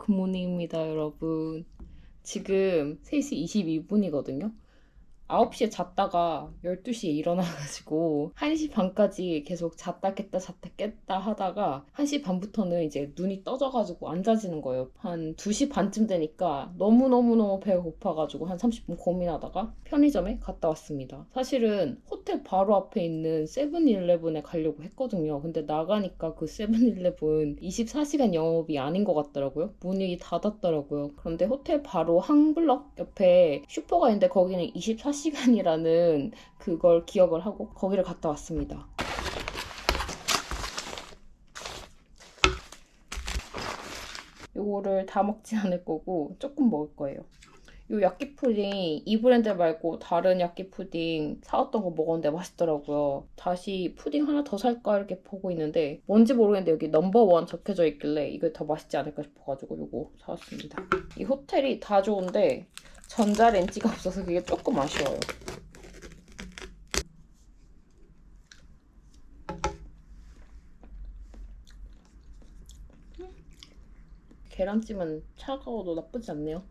굿모닝입니다, 여러분. 지금 3시 22분이거든요. 9시에 잤다가 12시에 일어나가지고 1시 반까지 계속 잤다 깼다 하다가 1시 반부터는 이제 눈이 떠져가지고 안 자지는 거예요. 한 2시 반쯤 되니까 너무너무너무 배가 고파가지고 한 30분 고민하다가 편의점에 갔다 왔습니다. 사실은 호텔 바로 앞에 있는 세븐일레븐에 가려고 했거든요. 근데 나가니까 그 세븐일레븐 24시간 영업이 아닌 것 같더라고요. 문이 닫았더라고요. 그런데 호텔 바로 한 블럭 옆에 슈퍼가 있는데 거기는 24시간이라는 그걸 기억을 하고 거기를 갔다 왔습니다. 요거를 다 먹진 않을 거고 조금 먹을 거예요. 요 야끼 푸딩 이 브랜드 말고 다른 야끼 푸딩 사왔던 거 먹었는데 맛있더라고요. 다시 푸딩 하나 더 살까 이렇게 보고 있는데 뭔지 모르겠는데 여기 넘버원 적혀져 있길래 이게 더 맛있지 않을까 싶어가지고 요거 사왔습니다. 이 호텔이 다 좋은데 전자레인지가 없어서 그게 조금 아쉬워요. 계란찜은 차가워도 나쁘지 않네요.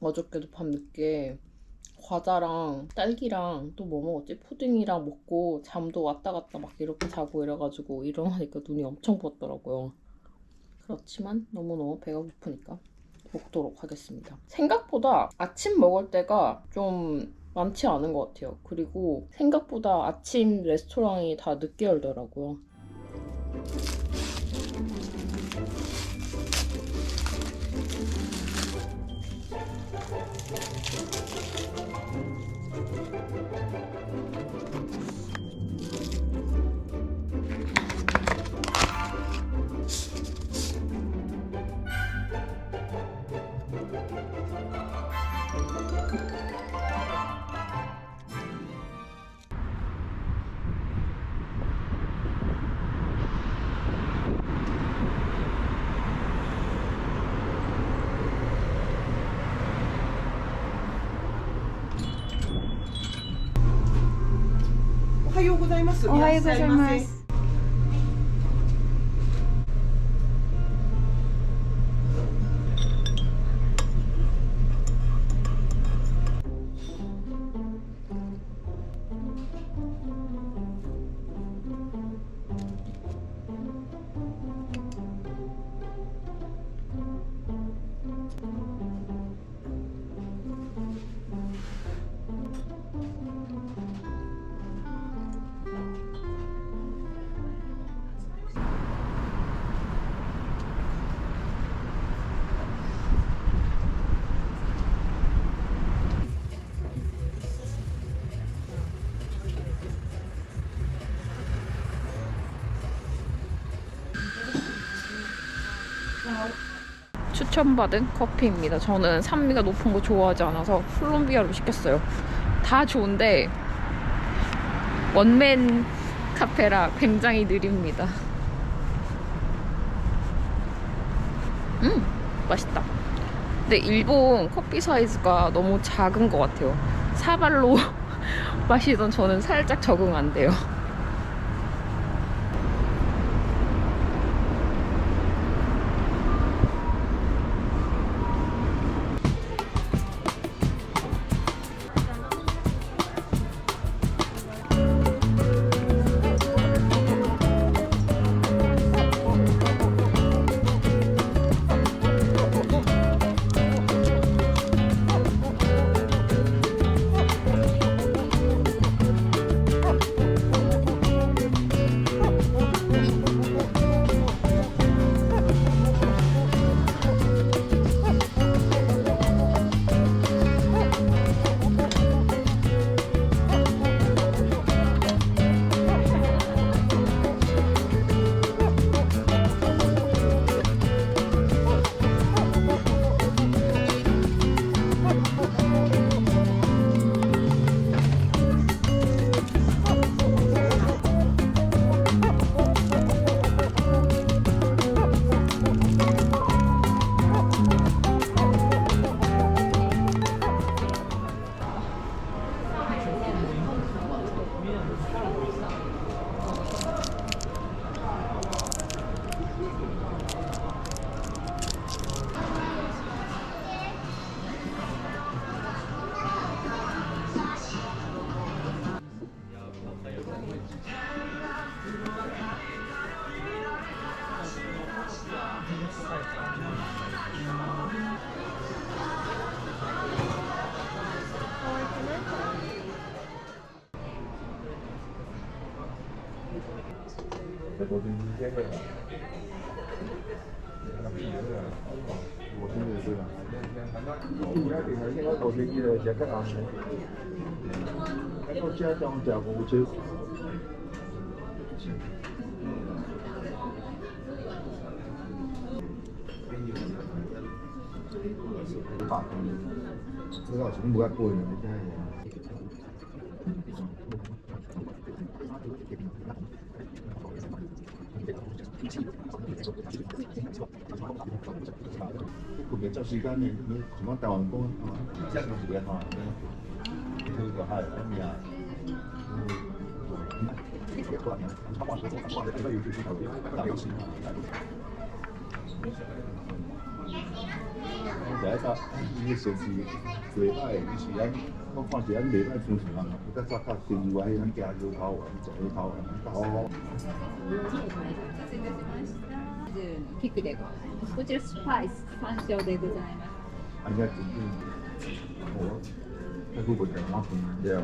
어저께도 밤늦게 과자랑 딸기랑 또 뭐 먹었지? 푸딩이랑 먹고 잠도 왔다 갔다 막 이렇게 자고 이래가지고 일어나니까 눈이 엄청 부었더라고요. 그렇지만 너무너무 배가 고프니까 먹도록 하겠습니다. 생각보다 아침 먹을 때가 좀 많지 않은 것 같아요. 그리고 생각보다 아침 레스토랑이 다 늦게 열더라고요.おはようございます。추천받은 커피입니다. 저는 산미가 높은 거 좋아하지 않아서 콜롬비아로 시켰어요. 다 좋은데 원맨 카페라 굉장히 느립니다. 맛있다. 근데 일본 커피 사이즈가 너무 작은 것 같아요. 사발로 마시던 저는 살짝 적응 안 돼요. của trong時間你怎麼帶完工這樣嘅時間啊，佢個係咁樣。第一個呢城市禮拜以前我看住喺禮拜通常啊，得執得電話喺家要頭，就要頭，頭。ピクでございます。こちらスパイス山椒でございます。ありがとうございます。我喺嗰個地方見到。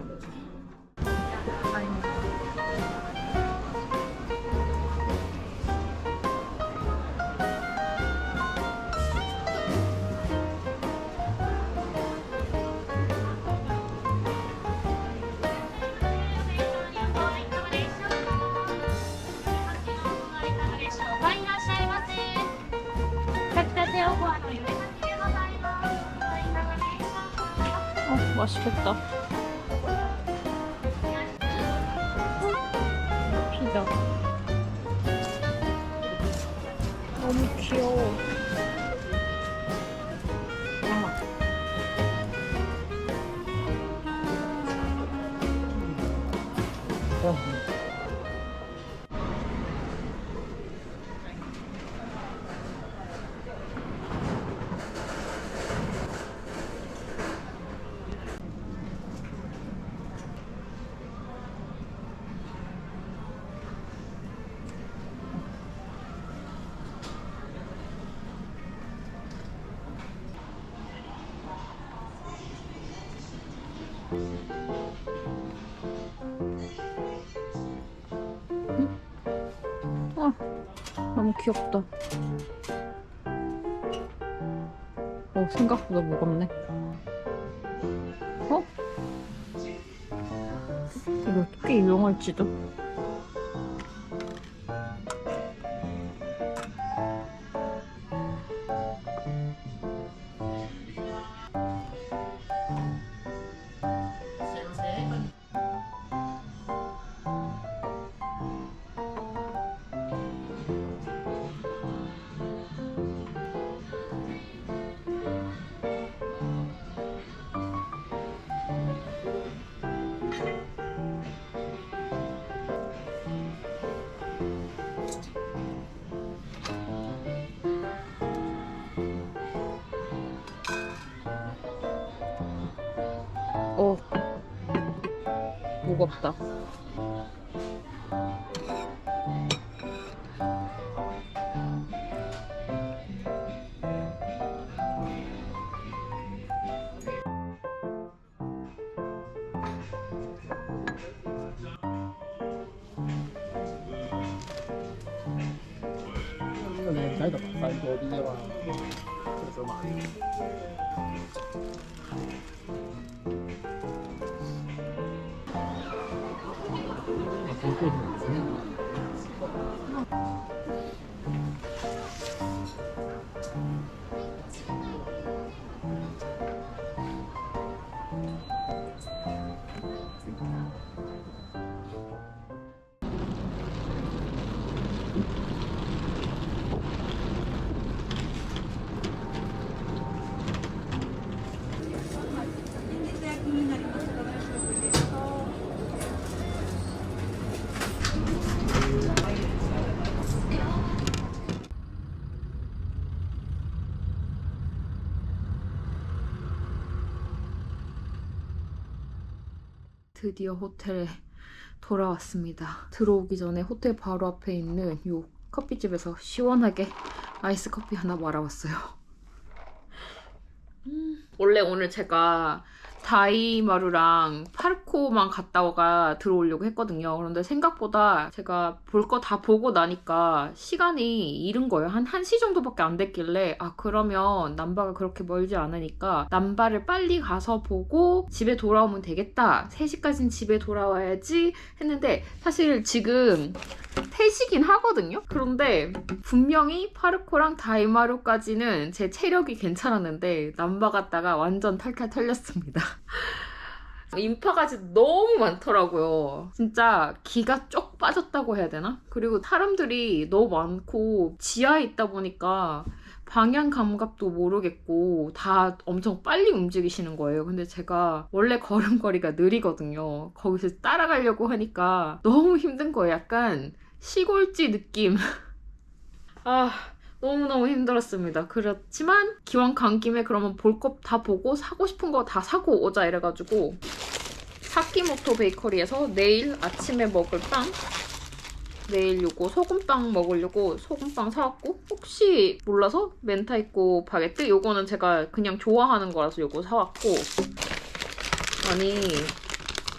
맛있겠다. 피자. 너무 귀여워. 너무 귀엽다. 생각보다 무겁네. 이거 꽤 유용할지도. 무겁다. 드디어 호텔에 돌아왔습니다. 들어오기 전에 호텔 바로 앞에 있는 이 커피집에서 시원하게 아이스 커피 하나 말아왔어요. 원래 오늘 제가 다이마루랑 파르코만 갔다가 들어오려고 했거든요. 그런데 생각보다 제가 볼 거 다 보고 나니까 시간이 이른 거예요. 한 1시 정도밖에 안 됐길래 아 그러면 남바가 그렇게 멀지 않으니까 남바를 빨리 가서 보고 집에 돌아오면 되겠다. 3시까지는 집에 돌아와야지 했는데 사실 지금 3시긴 하거든요. 그런데 분명히 파르코랑 다이마루까지는 제 체력이 괜찮았는데 남바 갔다가 완전 탈탈 털렸습니다. 인파가 너무 많더라고요. 진짜 기가 쪽 빠졌다고 해야 되나? 그리고 사람들이 너무 많고 지하에 있다 보니까 방향 감각도 모르겠고 다 엄청 빨리 움직이시는 거예요. 근데 제가 원래 걸음걸이가 느리거든요. 거기서 따라가려고 하니까 너무 힘든 거예요. 약간 시골지 느낌. 아 너무너무 힘들었습니다. 그렇지만 기왕 간 김에 그러면 볼 거 다 보고 사고 싶은 거 다 사고 오자 이래가지고 사키모토 베이커리에서 내일 아침에 먹을 빵, 내일 요거 소금빵 먹으려고 소금빵 사왔고, 혹시 몰라서 멘타이코 바게트? 요거는 제가 그냥 좋아하는 거라서 요거 사왔고, 아니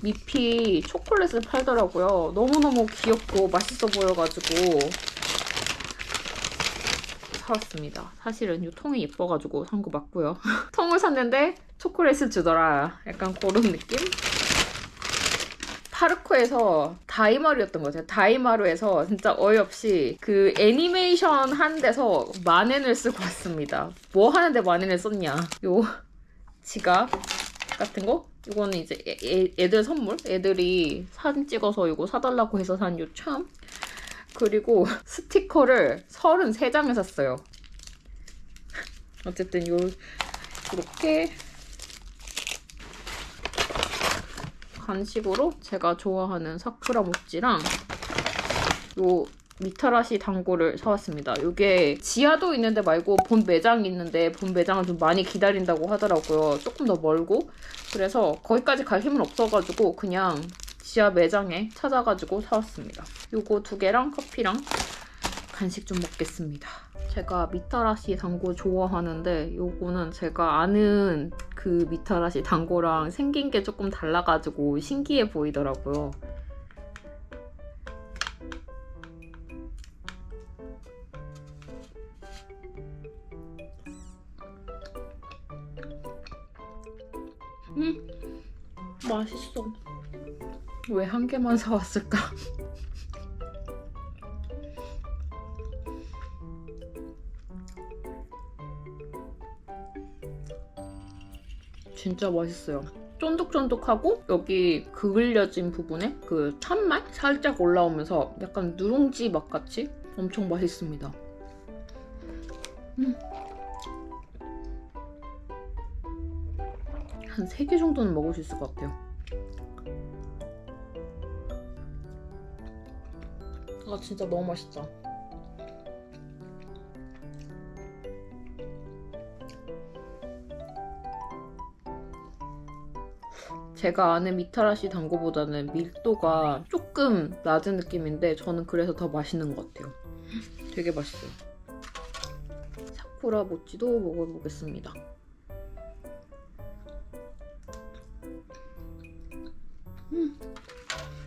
미피 초콜릿을 팔더라고요. 너무너무 귀엽고 맛있어 보여가지고 사왔습니다. 사실은 이 통이 예뻐가지고 산 거 맞고요. 통을 샀는데 초콜릿을 주더라. 약간 그런 느낌? 파르코에서 다이마루였던 것 같아요. 다이마루에서 진짜 어이없이 그 애니메이션 한 데서 만엔을 쓰고 왔습니다. 뭐 하는데 만엔을 썼냐. 요 지갑 같은 거? 이거는 이제 애들 선물? 애들이 사진 찍어서 이거 사달라고 해서 산 요 참. 그리고 스티커를 33장을 샀어요. 어쨌든 이렇게 간식으로 제가 좋아하는 사쿠라 모찌랑 요 미타라시 단고를 사왔습니다. 이게 지하도 있는데 말고 본 매장이 있는데 본 매장은 좀 많이 기다린다고 하더라고요. 조금 더 멀고. 그래서 거기까지 갈 힘은 없어가지고 그냥 지하 매장에 찾아가지고 사왔습니다. 요거 2개랑 커피랑 간식 좀 먹겠습니다. 제가 미타라시 단고 좋아하는데 요거는 제가 아는 그 미타라시 단고랑 생긴 게 조금 달라가지고 신기해 보이더라고요. 맛있어. 왜 1개만 사왔을까? 진짜 맛있어요. 쫀득쫀득하고 여기 그을려진 부분에 그 참맛 살짝 올라오면서 약간 누룽지 맛같이 엄청 맛있습니다. 한 3개 정도는 먹을 수 있을 것 같아요. 아 진짜 너무 맛있다. 제가 아는 미타라시 단고보다는 밀도가 조금 낮은 느낌인데 저는 그래서 더 맛있는 것 같아요. 되게 맛있어요. 사쿠라 모찌도 먹어보겠습니다.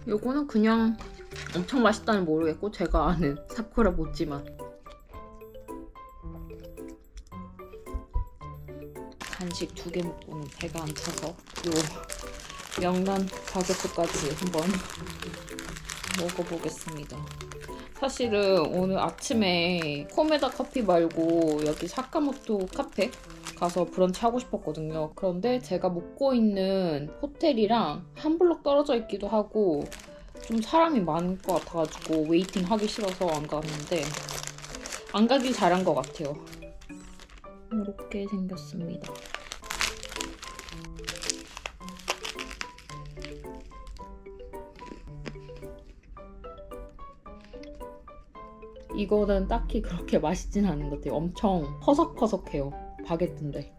요거는 그냥 엄청 맛있다는 모르겠고 제가 아는 사쿠라 모찌 맛. 간식 2개 먹고는 배가 안 차서 요 명란 바게트까지 한번 먹어보겠습니다. 사실은 오늘 아침에 코메다 커피 말고 여기 사카모토 카페 가서 브런치 하고 싶었거든요. 그런데 제가 묵고 있는 호텔이랑 한 블록 떨어져 있기도 하고 좀 사람이 많을 것 같아가지고 웨이팅 하기 싫어서 안 갔는데 안 가길 잘한 것 같아요. 이렇게 생겼습니다. 이거는 딱히 그렇게 맛있진 않은 것 같아요. 엄청 퍼석퍼석해요. 바게트인데.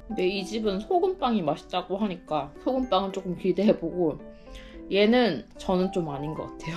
근데 이 집은 소금빵이 맛있다고 하니까 소금빵은 조금 기대해보고 얘는 저는 좀 아닌 것 같아요.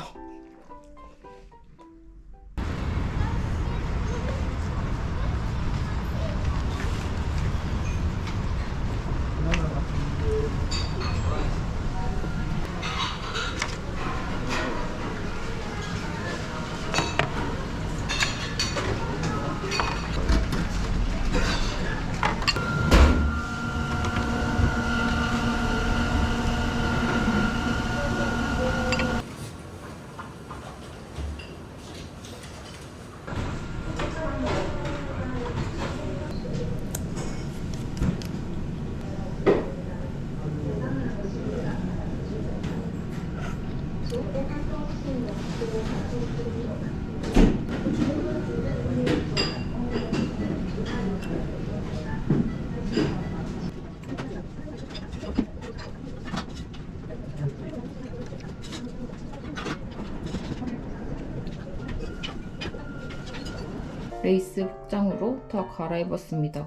레이스 복장으로 다 갈아입었습니다.